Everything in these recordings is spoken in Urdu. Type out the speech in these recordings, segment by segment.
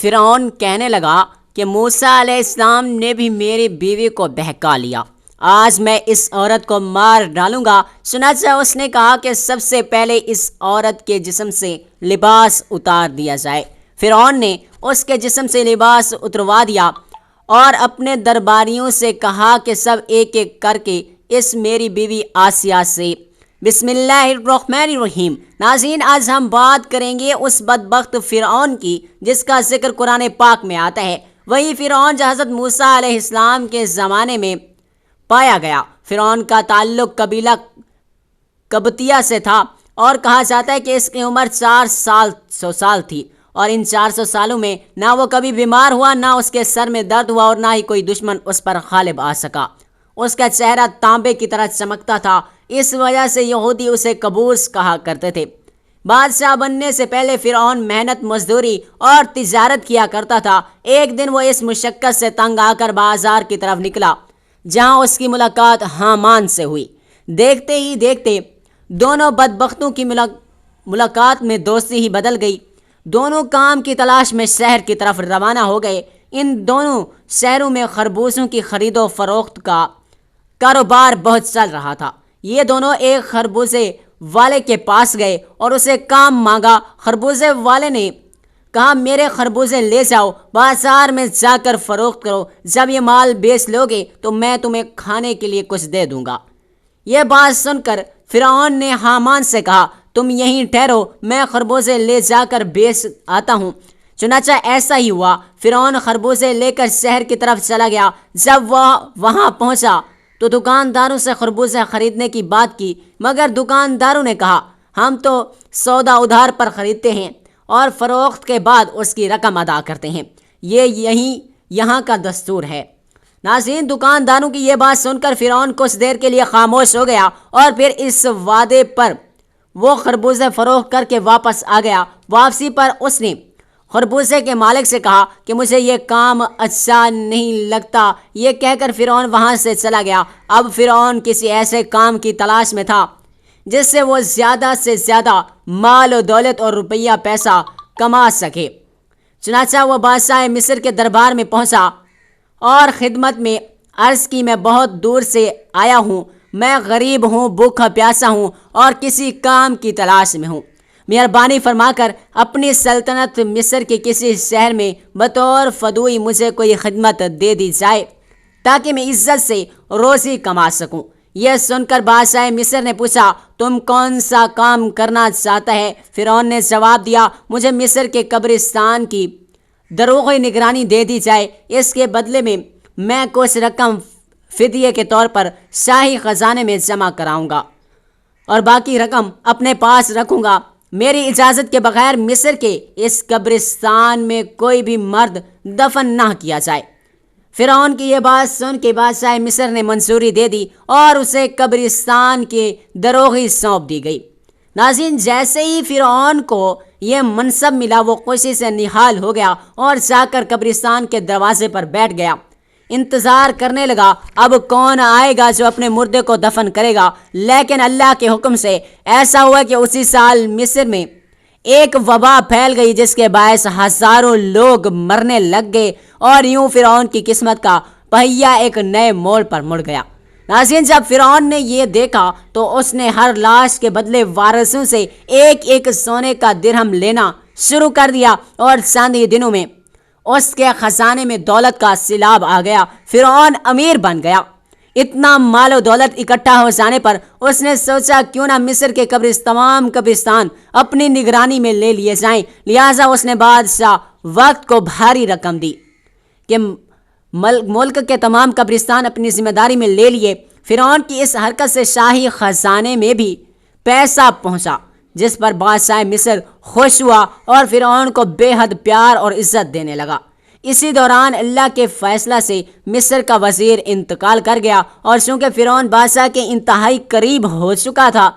فرعون کہنے لگا کہ موسیٰ علیہ السلام نے بھی میری بیوی کو بہکا لیا، آج میں اس عورت کو مار ڈالوں گا۔ چنانچہ اس نے کہا کہ سب سے پہلے اس عورت کے جسم سے لباس اتار دیا جائے۔ فرعون نے اس کے جسم سے لباس اتروا دیا اور اپنے درباریوں سے کہا کہ سب ایک ایک کر کے اس میری بیوی آسیہ سے بسم اللہ الرحمن الرحیم۔ ناظرین، آج ہم بات کریں گے اس بدبخت فرعون کی جس کا ذکر قرآن پاک میں آتا ہے۔ وہی فرعون جو حضرت موسیٰ علیہ السلام کے زمانے میں پایا گیا۔ فرعون کا تعلق قبیلہ قبطیہ سے تھا اور کہا جاتا ہے کہ اس کی عمر 400 سال تھی، اور ان 400 سالوں میں نہ وہ کبھی بیمار ہوا، نہ اس کے سر میں درد ہوا، اور نہ ہی کوئی دشمن اس پر غالب آ سکا۔ اس کا چہرہ تانبے کی طرح چمکتا تھا، اس وجہ سے یہودی اسے قبوس کہا کرتے تھے۔ بادشاہ بننے سے پہلے فرعون محنت مزدوری اور تجارت کیا کرتا تھا۔ ایک دن وہ اس مشقت سے تنگ آ کر بازار کی طرف نکلا، جہاں اس کی ملاقات حامان سے ہوئی۔ دیکھتے ہی دیکھتے دونوں بدبختوں کی ملاقات میں دوستی ہی بدل گئی۔ دونوں کام کی تلاش میں شہر کی طرف روانہ ہو گئے۔ ان دونوں شہروں میں خربوزوں کی خرید و فروخت کا کاروبار بہت چل رہا تھا۔ یہ دونوں ایک خربوزے والے کے پاس گئے اور اسے کام مانگا۔ خربوزے والے نے کہا، میرے خربوزے لے جاؤ، بازار میں جا کر فروخت کرو، جب یہ مال بیچ لوگے تو میں تمہیں کھانے کے لیے کچھ دے دوں گا۔ یہ بات سن کر فرعون نے حامان سے کہا، تم یہیں ٹھہرو، میں خربوزے لے جا کر بیچ آتا ہوں۔ چنانچہ ایسا ہی ہوا۔ فرعون خربوزے لے کر شہر کی طرف چلا گیا۔ جب وہ وہاں پہنچا تو دکانداروں سے خربوزے خریدنے کی بات کی، مگر دکانداروں نے کہا، ہم تو سودا ادھار پر خریدتے ہیں اور فروخت کے بعد اس کی رقم ادا کرتے ہیں، یہ یہاں کا دستور ہے۔ ناظرین، دکانداروں کی یہ بات سن کر فرعون کچھ دیر کے لیے خاموش ہو گیا، اور پھر اس وعدے پر وہ خربوزے فروخت کر کے واپس آ گیا۔ واپسی پر اس نے خربوزے کے مالک سے کہا کہ مجھے یہ کام اچھا نہیں لگتا۔ یہ کہہ کر فرعون وہاں سے چلا گیا۔ اب فرعون کسی ایسے کام کی تلاش میں تھا جس سے وہ زیادہ سے زیادہ مال و دولت اور روپیہ پیسہ کما سکے۔ چنانچہ وہ بادشاہ مصر کے دربار میں پہنچا اور خدمت میں عرض کی، میں بہت دور سے آیا ہوں، میں غریب ہوں، بھوکا پیاسا ہوں اور کسی کام کی تلاش میں ہوں۔ مہربانی فرما کر اپنی سلطنت مصر کے کسی شہر میں بطور فدوی مجھے کوئی خدمت دے دی جائے تاکہ میں عزت سے روزی کما سکوں۔ یہ سن کر بادشاہ مصر نے پوچھا، تم کون سا کام کرنا چاہتا ہے؟ فرعون نے جواب دیا، مجھے مصر کے قبرستان کی دروغی نگرانی دے دی جائے، اس کے بدلے میں کچھ رقم فدیے کے طور پر شاہی خزانے میں جمع کراؤں گا اور باقی رقم اپنے پاس رکھوں گا۔ میری اجازت کے بغیر مصر کے اس قبرستان میں کوئی بھی مرد دفن نہ کیا جائے۔ فرعون کی یہ بات سن کے بادشاہ مصر نے منظوری دے دی اور اسے قبرستان کی دروغی سونپ دی گئی۔ ناظرین، جیسے ہی فرعون کو یہ منصب ملا، وہ خوشی سے نہال ہو گیا اور جا کر قبرستان کے دروازے پر بیٹھ گیا۔ انتظار کرنے لگا، اب کون آئے گا جو اپنے مردے کو دفن کرے گا۔ لیکن اللہ کے حکم سے ایسا ہوا کہ اسی سال مصر میں ایک وبا پھیل گئی، جس کے باعث ہزاروں لوگ مرنے لگ گئے، اور یوں فرعون کی قسمت کا پہیہ ایک نئے موڑ پر مڑ گیا۔ ناظرین، جب فرعون نے یہ دیکھا تو اس نے ہر لاش کے بدلے وارثوں سے ایک ایک سونے کا درہم لینا شروع کر دیا، اور چند ہی دنوں میں اس کے خزانے میں دولت کا سیلاب آ گیا۔ فرعون امیر بن گیا۔ اتنا مال و دولت اکٹھا ہو جانے پر اس نے سوچا، کیوں نہ مصر کے تمام قبرستان اپنی نگرانی میں لے لیے جائیں۔ لہٰذا اس نے بادشاہ وقت کو بھاری رقم دی کہ ملک کے تمام قبرستان اپنی ذمہ داری میں لے لیے۔ فرعون کی اس حرکت سے شاہی خزانے میں بھی پیسہ پہنچا، جس پر بادشاہ مصر خوش ہوا اور فرعون کو بے حد پیار اور عزت دینے لگا۔ اسی دوران اللہ کے فیصلہ سے مصر کا وزیر انتقال کر گیا، اور چونکہ فرعون بادشاہ کے انتہائی قریب ہو چکا تھا،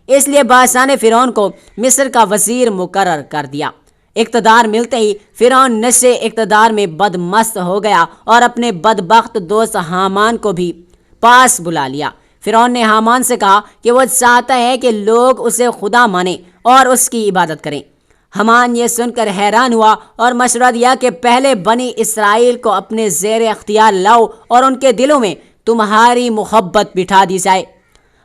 اس لیے بادشاہ نے فرعون کو مصر کا وزیر مقرر کر دیا۔ اقتدار ملتے ہی فرعون نشے اقتدار میں بدمست ہو گیا اور اپنے بدبخت دوست حامان کو بھی پاس بلا لیا۔ فرعون نے حامان سے کہا کہ وہ چاہتا ہے کہ لوگ اسے خدا مانیں اور اس کی عبادت کریں۔ حمان یہ سن کر حیران ہوا اور مشورہ دیا کہ پہلے بنی اسرائیل کو اپنے زیر اختیار لاؤ اور ان کے دلوں میں تمہاری محبت بٹھا دی جائے۔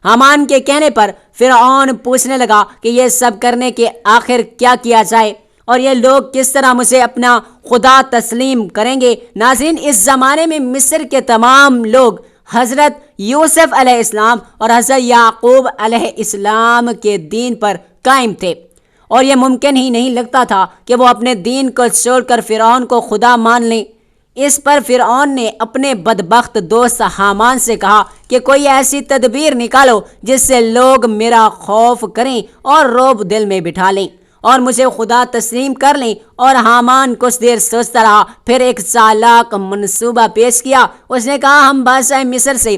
حمان کے کہنے پر فرعون پوچھنے لگا کہ یہ سب کرنے کے آخر کیا کیا جائے اور یہ لوگ کس طرح مجھے اپنا خدا تسلیم کریں گے۔ ناظرین، اس زمانے میں مصر کے تمام لوگ حضرت یوسف علیہ السلام اور حضرت یعقوب علیہ السلام کے دین پر قائم تھے، اور یہ ممکن ہی نہیں لگتا تھا کہ وہ اپنے دین کو چھوڑ کر فرعون کو خدا مان لیں۔ اس پر فرعون نے اپنے بدبخت دوست حامان سے کہا کہ کوئی ایسی تدبیر نکالو جس سے لوگ میرا خوف کریں اور رعب دل میں بٹھا لیں اور مجھے خدا تسلیم کر لیں۔ اور حامان کچھ دیر سوچتا رہا، پھر ایک چالاک منصوبہ پیش کیا۔ اس نے کہا، ہم بادشاہ مصر سے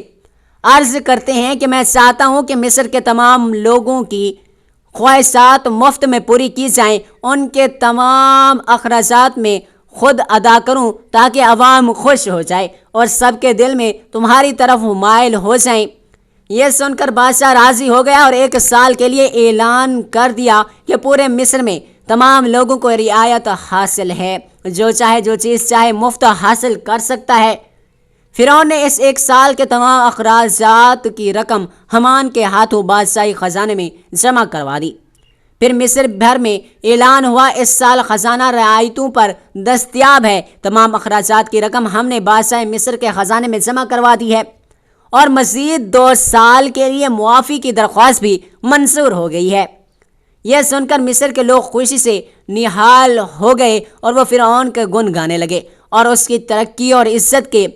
عرض کرتے ہیں کہ میں چاہتا ہوں کہ مصر کے تمام لوگوں کی خواہشات مفت میں پوری کی جائیں، ان کے تمام اخراجات میں خود ادا کروں تاکہ عوام خوش ہو جائے اور سب کے دل میں تمہاری طرف مائل ہو جائیں۔ یہ سن کر بادشاہ راضی ہو گیا اور 1 سال کے لیے اعلان کر دیا کہ پورے مصر میں تمام لوگوں کو رعایت حاصل ہے، جو چاہے جو چیز چاہے مفت حاصل کر سکتا ہے۔ فرعون نے اس 1 سال کے تمام اخراجات کی رقم حمان کے ہاتھوں بادشاہی خزانے میں جمع کروا دی۔ پھر مصر بھر میں اعلان ہوا، اس سال خزانہ رعایتوں پر دستیاب ہے، تمام اخراجات کی رقم ہم نے بادشاہ مصر کے خزانے میں جمع کروا دی ہے، اور مزید 2 سال کے لیے معافی کی درخواست بھی منظور ہو گئی ہے۔ یہ سن کر مصر کے لوگ خوشی سے نہال ہو گئے اور وہ فرعون کے گن گانے لگے اور اس کی ترقی اور عزت کے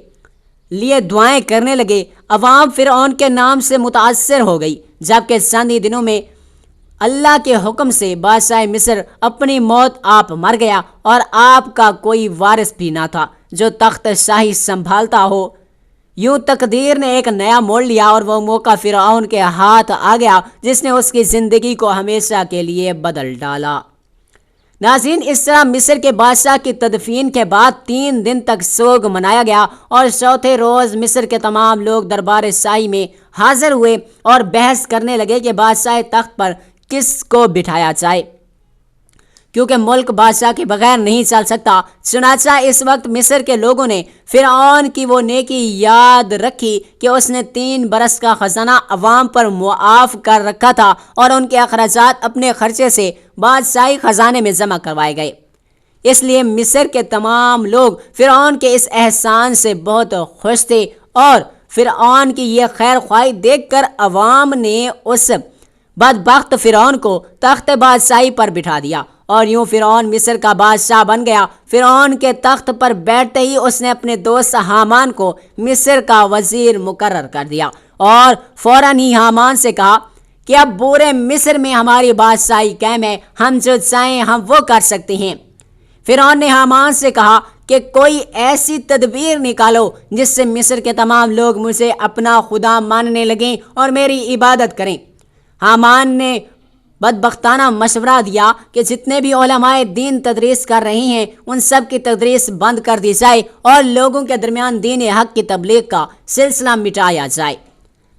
لیے دعائیں کرنے لگے۔ عوام فرعون کے نام سے متاثر ہو گئی، جبکہ چند ہی دنوں میں اللہ کے حکم سے بادشاہ مصر اپنی موت آپ مر گیا اور آپ کا کوئی وارث بھی نہ تھا جو تخت شاہی سنبھالتا ہو۔ یوں تقدیر نے ایک نیا موڑ لیا اور وہ موقع فرعون کے ہاتھ آ گیا جس نے اس کی زندگی کو ہمیشہ کے لیے بدل ڈالا۔ ناظرین، اس طرح مصر کے بادشاہ کی تدفین کے بعد 3 دن تک سوگ منایا گیا اور چوتھے روز مصر کے تمام لوگ دربار شاہی میں حاضر ہوئے اور بحث کرنے لگے کہ بادشاہ تخت پر کس کو بٹھایا جائے، کیونکہ ملک بادشاہ کے بغیر نہیں چل سکتا۔ چنانچہ اس وقت مصر کے لوگوں نے فرعون کی وہ نیکی یاد رکھی کہ اس نے 3 برس کا خزانہ عوام پر معاف کر رکھا تھا اور ان کے اخراجات اپنے خرچے سے بادشاہی خزانے میں جمع کروائے گئے۔ اس لیے مصر کے تمام لوگ فرعون کے اس احسان سے بہت خوش تھے، اور فرعون کی یہ خیر خواہی دیکھ کر عوام نے اس بدبخت فرعون کو تخت بادشاہی پر بٹھا دیا، اور یوں فرعون مصر کا بادشاہ بن گیا۔ فرعون کے تخت پر بیٹھتے ہی اس نے اپنے دوست حامان کو مصر کا وزیر مقرر کر دیا اور فوراً ہی حامان سے کہا کہ اب پورے مصر میں ہماری بادشاہی قائم ہے، ہم جو چاہیں ہم وہ کر سکتے ہیں۔ فرعون نے حامان سے کہا کہ کوئی ایسی تدبیر نکالو جس سے مصر کے تمام لوگ مجھے اپنا خدا ماننے لگیں اور میری عبادت کریں۔ حامان نے بدبختانہ مشورہ دیا کہ جتنے بھی علماء دین تدریس کر رہے ہیں ان سب کی تدریس بند کر دی جائے اور لوگوں کے درمیان دین حق کی تبلیغ کا سلسلہ مٹایا جائے،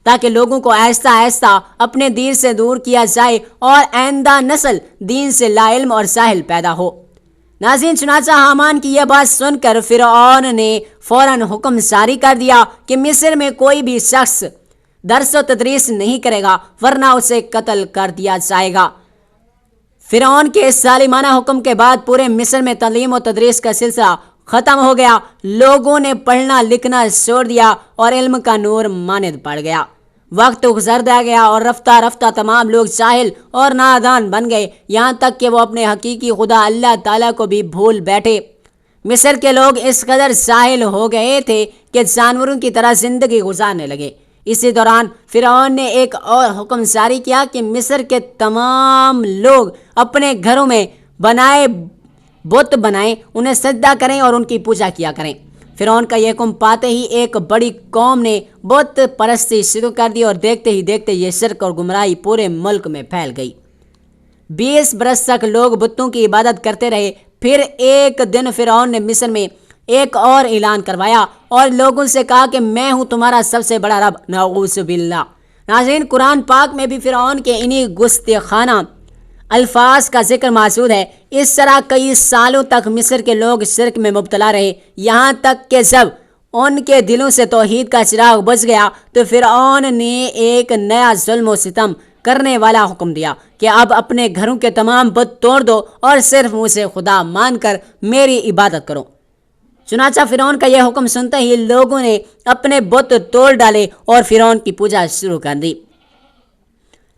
تاکہ لوگوں کو آہستہ آہستہ اپنے دین سے دور کیا جائے اور آئندہ نسل دین سے لا علم اور جاہل پیدا ہو۔ ناظرین، چنانچہ حامان کی یہ بات سن کر فرعون نے فوراً حکم جاری کر دیا کہ مصر میں کوئی بھی شخص درس و تدریس نہیں کرے گا ورنہ اسے قتل کر دیا جائے گا۔ فرعون کے اس ظالمانہ حکم کے بعد پورے مصر میں تعلیم و تدریس کا سلسلہ ختم ہو گیا۔ لوگوں نے پڑھنا لکھنا چھوڑ دیا اور علم کا نور ماند پڑ گیا۔ وقت گزرتا گیا اور رفتہ رفتہ تمام لوگ جاہل اور نادان بن گئے، یہاں تک کہ وہ اپنے حقیقی خدا اللہ تعالیٰ کو بھی بھول بیٹھے۔ مصر کے لوگ اس قدر جاہل ہو گئے تھے کہ جانوروں کی طرح زندگی گزارنے لگے۔ اسی دوران فرعون نے ایک اور حکم جاری کیا کہ مصر کے تمام لوگ اپنے گھروں میں بنائے بت بنائیں، انہیں سجدہ کریں اور ان کی پوجا کیا کریں۔ فرعون کا یہ حکم پاتے ہی ایک بڑی قوم نے بت پرستی شروع کر دی اور دیکھتے ہی دیکھتے یہ شرک اور گمراہی پورے ملک میں پھیل گئی۔ 20 برس تک لوگ بتوں کی عبادت کرتے رہے۔ پھر ایک دن فرعون نے مصر میں ایک اور اعلان کروایا اور لوگوں سے کہا کہ میں ہوں تمہارا سب سے بڑا رب، نعوذ باللہ۔ ناظرین، قرآن پاک میں بھی فرعون کے انہی گستاخانہ الفاظ کا ذکر موجود ہے۔ اس طرح کئی سالوں تک مصر کے لوگ شرک میں مبتلا رہے، یہاں تک کہ جب ان کے دلوں سے توحید کا چراغ بجھ گیا تو فرعون نے ایک نیا ظلم و ستم کرنے والا حکم دیا کہ اب اپنے گھروں کے تمام بت توڑ دو اور صرف مجھے خدا مان کر میری عبادت کرو۔ چنانچہ فرعون کا یہ حکم سنتے ہی لوگوں نے اپنے بت توڑ ڈالے اور فرعون کی پوجا شروع کر دی۔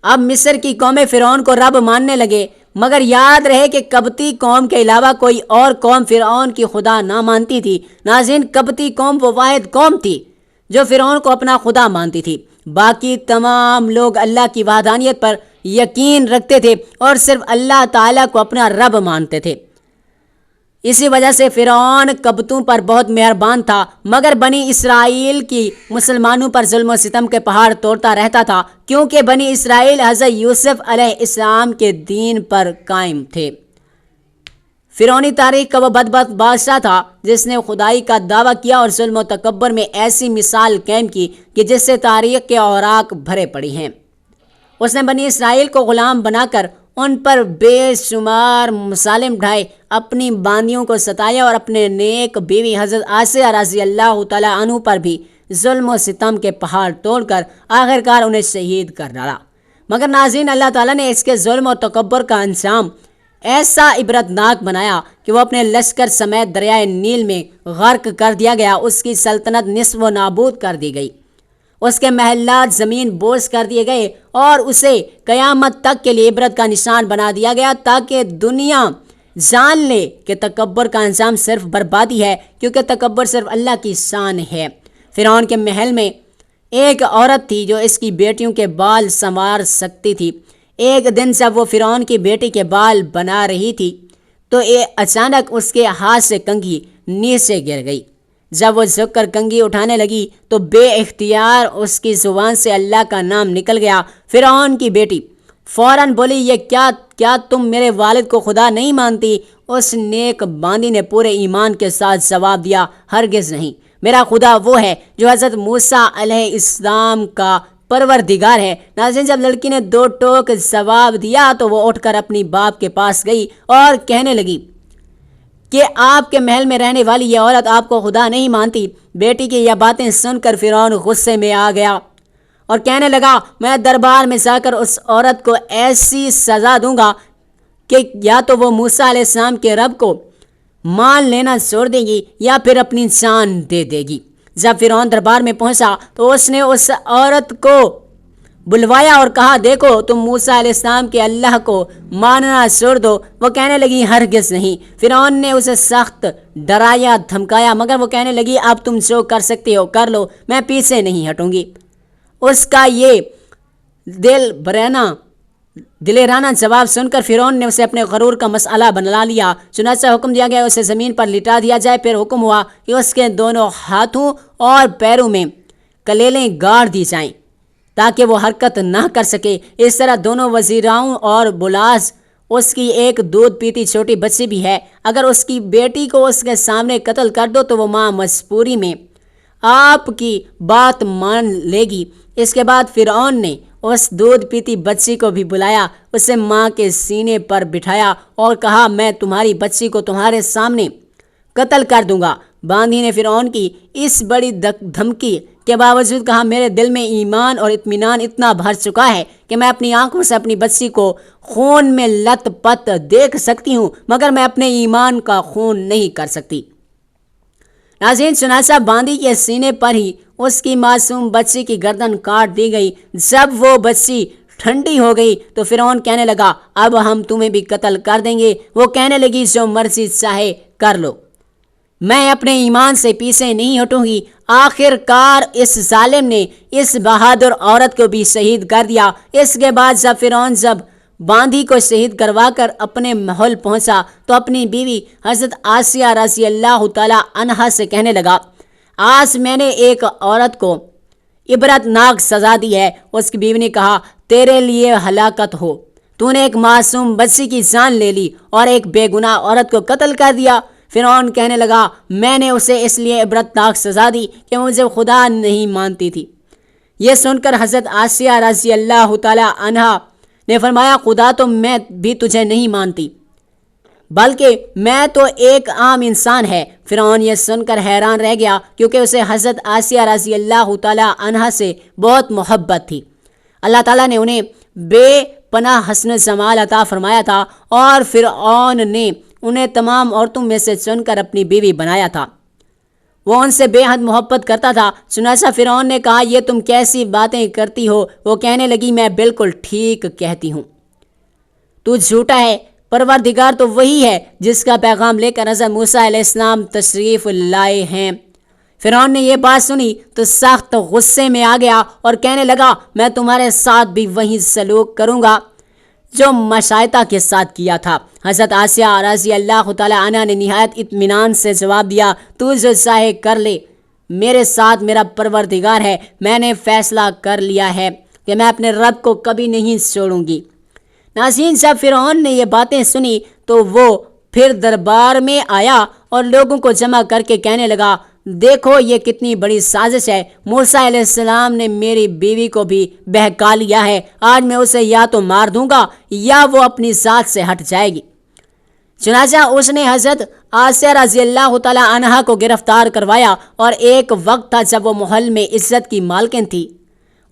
اب مصر کی قومیں فرعون کو رب ماننے لگے، مگر یاد رہے کہ قبطی قوم کے علاوہ کوئی اور قوم فرعون کی خدا نہ مانتی تھی۔ ناظرین، قبطی قوم وہ واحد قوم تھی جو فرعون کو اپنا خدا مانتی تھی۔ باقی تمام لوگ اللہ کی وحدانیت پر یقین رکھتے تھے اور صرف اللہ تعالیٰ کو اپنا رب مانتے تھے۔ اسی وجہ سے فرعون قبطوں پر بہت مہربان تھا، مگر بنی اسرائیل کی مسلمانوں پر ظلم و ستم کے پہاڑ توڑتا رہتا تھا، کیونکہ بنی اسرائیل حضرت یوسف علیہ السلام کے دین پر قائم تھے۔ فرعونی تاریخ کا وہ بدبخت بادشاہ تھا جس نے خدائی کا دعویٰ کیا اور ظلم و تکبر میں ایسی مثال قائم کی کہ جس سے تاریخ کے اوراق بھرے پڑی ہیں۔ اس نے بنی اسرائیل کو غلام بنا کر ان پر بے شمار مظالم ڈھائے، اپنی باندیوں کو ستایا اور اپنے نیک بیوی حضرت آسیہ رضی اللہ تعالیٰ عنہ پر بھی ظلم و ستم کے پہاڑ توڑ کر آخرکار انہیں شہید کر ڈالا۔ مگر ناظرین، اللہ تعالیٰ نے اس کے ظلم و تکبر کا انجام ایسا عبرتناک بنایا کہ وہ اپنے لشکر سمیت دریائے نیل میں غرق کر دیا گیا۔ اس کی سلطنت نصف و نابود کر دی گئی، اس کے محلات زمین بوس کر دیے گئے اور اسے قیامت تک کے لیے عبرت کا نشان بنا دیا گیا، تاکہ دنیا جان لے کہ تکبر کا انجام صرف بربادی ہے، کیونکہ تکبر صرف اللہ کی شان ہے۔ فرعون کے محل میں ایک عورت تھی جو اس کی بیٹیوں کے بال سنوار سکتی تھی۔ ایک دن جب وہ فرعون کی بیٹی کے بال بنا رہی تھی تو اچانک اس کے ہاتھ سے کنگھی نیچے گر گئی۔ جب وہ جھک کر کنگھی اٹھانے لگی تو بے اختیار اس کی زبان سے اللہ کا نام نکل گیا۔ فرعون کی بیٹی فوراً بولی، یہ کیا تم میرے والد کو خدا نہیں مانتی؟ اس نیک باندی نے پورے ایمان کے ساتھ جواب دیا، ہرگز نہیں، میرا خدا وہ ہے جو حضرت موسیٰ علیہ السلام کا پروردگار ہے۔ ناظرین، جب لڑکی نے دو ٹوک جواب دیا تو وہ اٹھ کر اپنی باپ کے پاس گئی اور کہنے لگی کہ آپ کے محل میں رہنے والی یہ عورت آپ کو خدا نہیں مانتی۔ بیٹی کی یہ باتیں سن کر فرعون غصے میں آ گیا اور کہنے لگا، میں دربار میں جا کر اس عورت کو ایسی سزا دوں گا کہ یا تو وہ موسیٰ علیہ السلام کے رب کو مان لینا چھوڑ دے گی یا پھر اپنی جان دے دے گی۔ جب فرعون دربار میں پہنچا تو اس نے اس عورت کو بلوایا اور کہا، دیکھو تم موسیٰ علیہ السلام کے اللہ کو ماننا چھوڑ دو۔ وہ کہنے لگی، ہرگز نہیں۔ فرعون نے اسے سخت ڈرایا دھمکایا، مگر وہ کہنے لگی، اب تم جو کر سکتے ہو کر لو، میں پیچھے نہیں ہٹوں گی۔ اس کا یہ دلیرانہ جواب سن کر فرعون نے اسے اپنے غرور کا مسئلہ بنا لیا۔ چنانچہ حکم دیا گیا اسے زمین پر لٹا دیا جائے۔ پھر حکم ہوا کہ اس کے دونوں ہاتھوں اور پیروں میں کلیلیں گاڑ دی جائیں تاکہ وہ حرکت نہ کر سکے۔ اس طرح دونوں وزیراؤں اور بلاس، اس کی ایک دودھ پیتی چھوٹی بچی بھی ہے، اگر اس کی بیٹی کو اس کے سامنے قتل کر دو تو وہ ماں مجبوری میں آپ کی بات مان لے گی۔ اس کے بعد فرعون نے اس دودھ پیتی بچی کو بھی بلایا، اسے ماں کے سینے پر بٹھایا اور کہا، میں تمہاری بچی کو تمہارے سامنے قتل کر دوں گا۔ باندھی نے فرعون کی اس بڑی دھمکی کے باوجود کہا، میرے دل میں ایمان اور اطمینان اتنا بھر چکا ہے کہ میں اپنی آنکھوں سے اپنی بچی کو خون میں لت پت دیکھ سکتی ہوں، مگر میں اپنے ایمان کا خون نہیں کر سکتی۔ ناظرین، چنانچہ باندھی کے سینے پر ہی اس کی معصوم بچی کی گردن کاٹ دی گئی۔ جب وہ بچی ٹھنڈی ہو گئی تو فرعون کہنے لگا، اب ہم تمہیں بھی قتل کر دیں گے۔ وہ کہنے لگی، جو مرضی چاہے کر لو، میں اپنے ایمان سے پیچھے نہیں ہٹوں گی۔ آخر کار اس ظالم نے اس بہادر عورت کو بھی شہید کر دیا۔ اس کے بعد فرعون جب باندھی کو شہید کروا کر اپنے محل پہنچا تو اپنی بیوی حضرت آسیہ رضی اللہ تعالی عنہا سے کہنے لگا، آج میں نے ایک عورت کو عبرت ناک سزا دی ہے۔ اس کی بیوی نے کہا، تیرے لیے ہلاکت ہو، تو نے ایک معصوم بچی کی جان لے لی اور ایک بے گناہ عورت کو قتل کر دیا۔ فرعون کہنے لگا، میں نے اسے اس لیے عبرت ناک سزا دی کہ مجھے خدا نہیں مانتی تھی۔ یہ سن کر حضرت آسیہ رضی اللہ تعالی عنہا نے فرمایا خدا تو میں بھی تجھے نہیں مانتی بلکہ میں تو ایک عام انسان ہے۔ فرعون یہ سن کر حیران رہ گیا کیونکہ اسے حضرت آسیہ رضی اللہ تعالیٰ عنہا سے بہت محبت تھی۔ اللہ تعالیٰ نے انہیں بے پناہ حسن جمال عطا فرمایا تھا اور فرعون نے انہیں تمام عورتوں میں سے چن کر اپنی بیوی بنایا تھا۔ وہ ان سے بے حد محبت کرتا تھا۔ چنانچہ فرعون نے کہا یہ تم کیسی باتیں کرتی ہو؟ وہ کہنے لگی میں بالکل ٹھیک کہتی ہوں، تو جھوٹا ہے، پروردگار تو وہی ہے جس کا پیغام لے کر حضرت موسیٰ علیہ السلام تشریف لائے ہیں۔ فرعون نے یہ بات سنی تو سخت غصے میں آ گیا اور کہنے لگا میں تمہارے ساتھ بھی وہی سلوک کروں گا جو مشائطہ کے ساتھ کیا تھا۔ حضرت آسیہ رضی اللہ تعالیٰ عنہ نے نہایت اطمینان سے جواب دیا تو جو چاہے کر لے، میرے ساتھ میرا پروردگار ہے، میں نے فیصلہ کر لیا ہے کہ میں اپنے رب کو کبھی نہیں چھوڑوں گی۔ ناظرین، جب فرعون نے یہ باتیں سنی تو وہ پھر دربار میں آیا اور لوگوں کو جمع کر کے کہنے لگا دیکھو یہ کتنی بڑی سازش ہے، موسیٰ علیہ السلام نے میری بیوی کو بھی بہکا لیا ہے، آج میں اسے یا تو مار دوں گا یا وہ اپنی ذات سے ہٹ جائے گی۔ چنانچہ اس نے حضرت آسیہ رضی اللہ تعالیٰ عنہا کو گرفتار کروایا اور ایک وقت تھا جب وہ محل میں عزت کی مالکن تھی،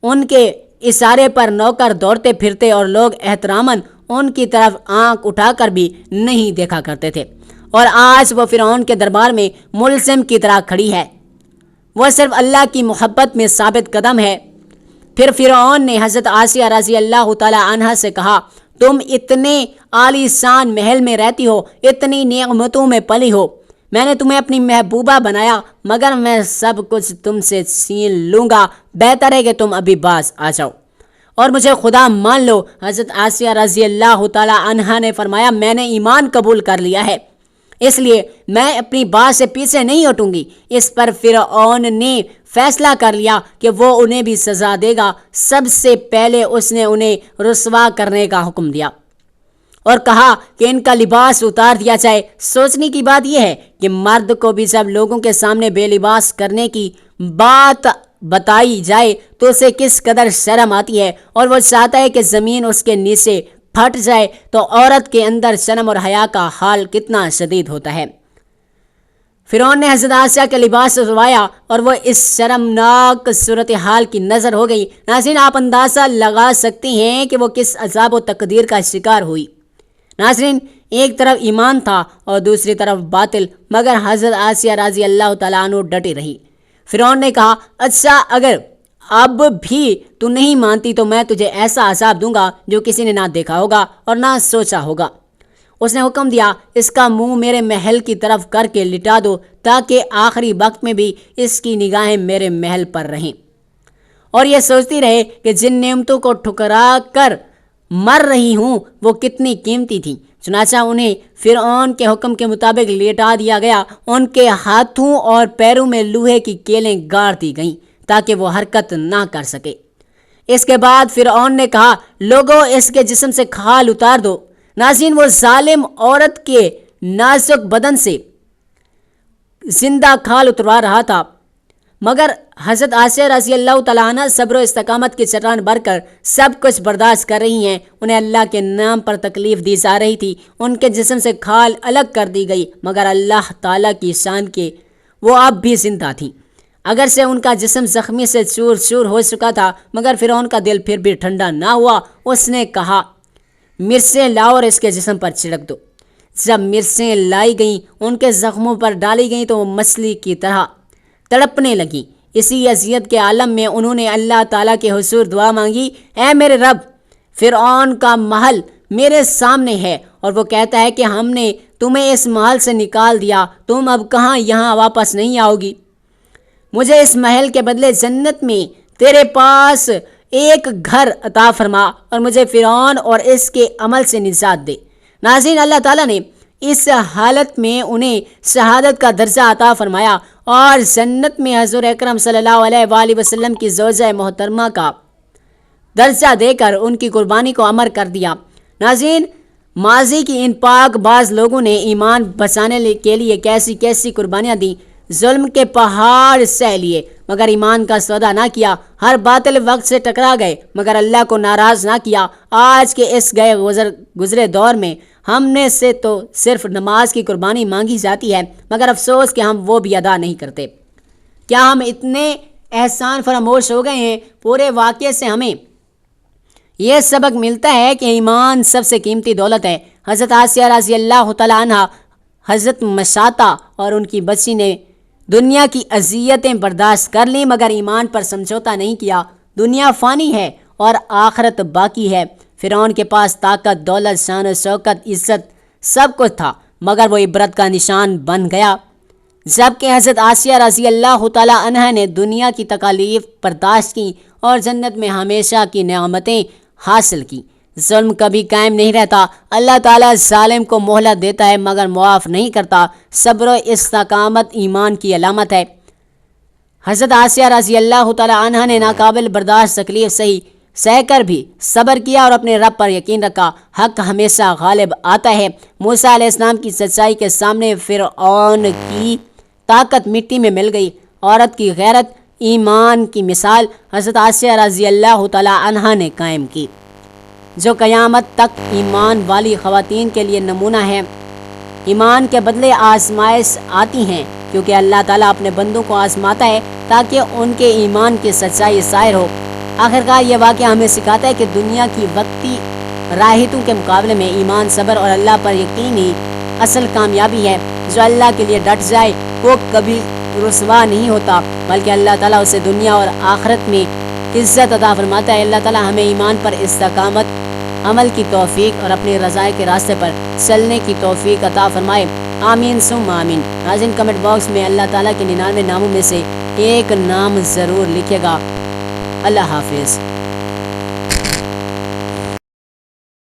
ان کے اشارے پر نوکر دوڑتے پھرتے اور لوگ احتراماً ان کی طرف آنکھ اٹھا کر بھی نہیں دیکھا کرتے تھے، اور آج وہ فرعون کے دربار میں ملزم کی طرح کھڑی ہے، وہ صرف اللہ کی محبت میں ثابت قدم ہے۔ پھر فرعون نے حضرت آسیہ رضی اللہ تعالیٰ عنہا سے کہا تم اتنے عالی شان محل میں رہتی ہو، اتنی نعمتوں میں پلی ہو، میں نے تمہیں اپنی محبوبہ بنایا مگر میں سب کچھ تم سے چھین لوں گا، بہتر ہے کہ تم ابھی باز آ جاؤ اور مجھے خدا مان لو۔ حضرت آسیہ رضی اللہ تعالیٰ عنہا نے فرمایا میں نے ایمان قبول کر لیا ہے، اس لیے میں اپنی بات سے پیچھے نہیں ہٹوں گی۔ اس پر فرعون نے فیصلہ کر لیا کہ وہ انہیں بھی سزا دے گا۔ سب سے پہلے اس نے انہیں رسوا کرنے کا حکم دیا اور کہا کہ ان کا لباس اتار دیا جائے۔ سوچنے کی بات یہ ہے کہ مرد کو بھی جب لوگوں کے سامنے بے لباس کرنے کی بات بتائی جائے تو اسے کس قدر شرم آتی ہے، اور وہ چاہتا ہے کہ زمین اس کے نیچے پھٹ جائے، تو عورت کے اندر شرم اور حیا کا حال کتنا شدید ہوتا ہے۔ فرعون نے حضرت آسیہ کے لباس اتروایا اور وہ اس شرمناک صورتحال کی نظر ہو گئی۔ ناظرین، آپ اندازہ لگا سکتے ہیں کہ وہ کس عذاب و تقدیر کا شکار ہوئی۔ ناظرین، ایک طرف ایمان تھا اور دوسری طرف باطل، مگر حضرت آسیہ رضی اللہ تعالیٰ عنہ ڈٹی رہی۔ فرعون نے کہا اچھا اگر اب بھی تو نہیں مانتی تو میں تجھے ایسا عذاب دوں گا جو کسی نے نہ دیکھا ہوگا اور نہ سوچا ہوگا۔ اس نے حکم دیا اس کا منہ میرے محل کی طرف کر کے لٹا دو تاکہ آخری وقت میں بھی اس کی نگاہیں میرے محل پر رہیں اور یہ سوچتی رہے کہ جن نعمتوں کو ٹھکرا کر مر رہی ہوں وہ کتنی قیمتی تھیں۔ چنانچہ انہیں فرعون کے حکم کے مطابق لٹا دیا گیا، ان کے ہاتھوں اور پیروں میں لوہے کی کیلیں گاڑ دی گئیں تاکہ وہ حرکت نہ کر سکے۔ اس کے بعد فرعون نے کہا لوگو اس کے جسم سے کھال اتار دو۔ ناظرین، وہ ظالم عورت کے نازک بدن سے زندہ کھال اتروا رہا تھا، مگر حضرت آسیہ رضی اللہ تعالیٰ عنہ صبر و استقامت کی چٹان بھر کر سب کچھ برداشت کر رہی ہیں۔ انہیں اللہ کے نام پر تکلیف دی جا رہی تھی، ان کے جسم سے کھال الگ کر دی گئی، مگر اللہ تعالیٰ کی شان کے وہ اب بھی زندہ تھیں۔ اگرچہ ان کا جسم زخمی سے چور چور ہو چکا تھا، مگر فرعون کا دل پھر بھی ٹھنڈا نہ ہوا۔ اس نے کہا مرچیں لاؤ اور اس کے جسم پر چھڑک دو۔ جب مرچیں لائی گئیں، ان کے زخموں پر ڈالی گئیں تو وہ مچھلی کی طرح تڑپنے لگیں۔ اسی اذیت کے عالم میں انہوں نے اللہ تعالیٰ کے حضور دعا مانگی، اے میرے رب، فرعون کا محل میرے سامنے ہے اور وہ کہتا ہے کہ ہم نے تمہیں اس محل سے نکال دیا، تم اب کہاں یہاں واپس نہیں آؤ گی؟ مجھے اس محل کے بدلے جنت میں تیرے پاس ایک گھر عطا فرما اور مجھے فرعون اور اس کے عمل سے نجات دے۔ ناظرین، اللہ تعالیٰ نے اس حالت میں انہیں شہادت کا درجہ عطا فرمایا اور جنت میں حضور اکرم صلی اللہ علیہ وآلہ وسلم کی زوجہ محترمہ کا درجہ دے کر ان کی قربانی کو امر کر دیا۔ ناظرین، ماضی کی ان پاک باز لوگوں نے ایمان بچانے کے لیے کیسی کیسی قربانیاں دیں، ظلم کے پہاڑ سہ لیے، مگر ایمان کا سودا نہ کیا، ہر باطل وقت سے ٹکرا گئے مگر اللہ کو ناراض نہ کیا۔ آج کے اس گزرے دور میں ہم نے سے تو صرف نماز کی قربانی مانگی جاتی ہے، مگر افسوس کہ ہم وہ بھی ادا نہیں کرتے۔ کیا ہم اتنے احسان فراموش ہو گئے ہیں؟ پورے واقعے سے ہمیں یہ سبق ملتا ہے کہ ایمان سب سے قیمتی دولت ہے۔ حضرت آسیہ رضی اللہ تعالیٰ عنہ، حضرت مشاطہ اور ان کی بچی نے دنیا کی اذیتیں برداشت کر لیں مگر ایمان پر سمجھوتا نہیں کیا۔ دنیا فانی ہے اور آخرت باقی ہے۔ فرعون کے پاس طاقت، دولت، شان و شوکت، عزت سب کچھ تھا مگر وہ عبرت کا نشان بن گیا، جبکہ حضرت آسیہ رضی اللہ تعالیٰ عنہ نے دنیا کی تکالیف برداشت کی اور جنت میں ہمیشہ کی نعمتیں حاصل کی۔ ظلم کبھی قائم نہیں رہتا، اللہ تعالیٰ ظالم کو مہلت دیتا ہے مگر معاف نہیں کرتا۔ صبر و استقامت ایمان کی علامت ہے۔ حضرت آسیہ رضی اللہ تعالیٰ عنہ نے ناقابل برداشت تکلیف سہ کر بھی صبر کیا اور اپنے رب پر یقین رکھا۔ حق ہمیشہ غالب آتا ہے۔ موسیٰ علیہ السلام کی سچائی کے سامنے فرعون کی طاقت مٹی میں مل گئی۔ عورت کی غیرت، ایمان کی مثال حضرت آسیہ رضی اللہ تعالیٰ عنہ نے قائم کی، جو قیامت تک ایمان والی خواتین کے لیے نمونہ ہے۔ ایمان کے بدلے آزمائش آتی ہیں کیونکہ اللہ تعالیٰ اپنے بندوں کو آزماتا ہے تاکہ ان کے ایمان کی سچائی ظاہر ہو۔ آخرکار یہ واقعہ ہمیں سکھاتا ہے کہ دنیا کی وقتی راحتوں کے مقابلے میں ایمان، صبر اور اللہ پر یقین ہی اصل کامیابی ہے۔ جو اللہ کے لیے ڈٹ جائے وہ کبھی رسوا نہیں ہوتا بلکہ اللہ تعالیٰ اسے دنیا اور آخرت میں عزت عطا فرماتا ہے۔ اللہ تعالیٰ ہمیں ایمان پر استقامت، عمل کی توفیق اور اپنی رضا کے راستے پر چلنے کی توفیق عطا فرمائے۔ آمین ثم آمین۔ ناظرین، کمنٹ باکس میں اللہ تعالیٰ کے 99 ناموں میں سے ایک نام ضرور لکھے گا۔ اللہ حافظ۔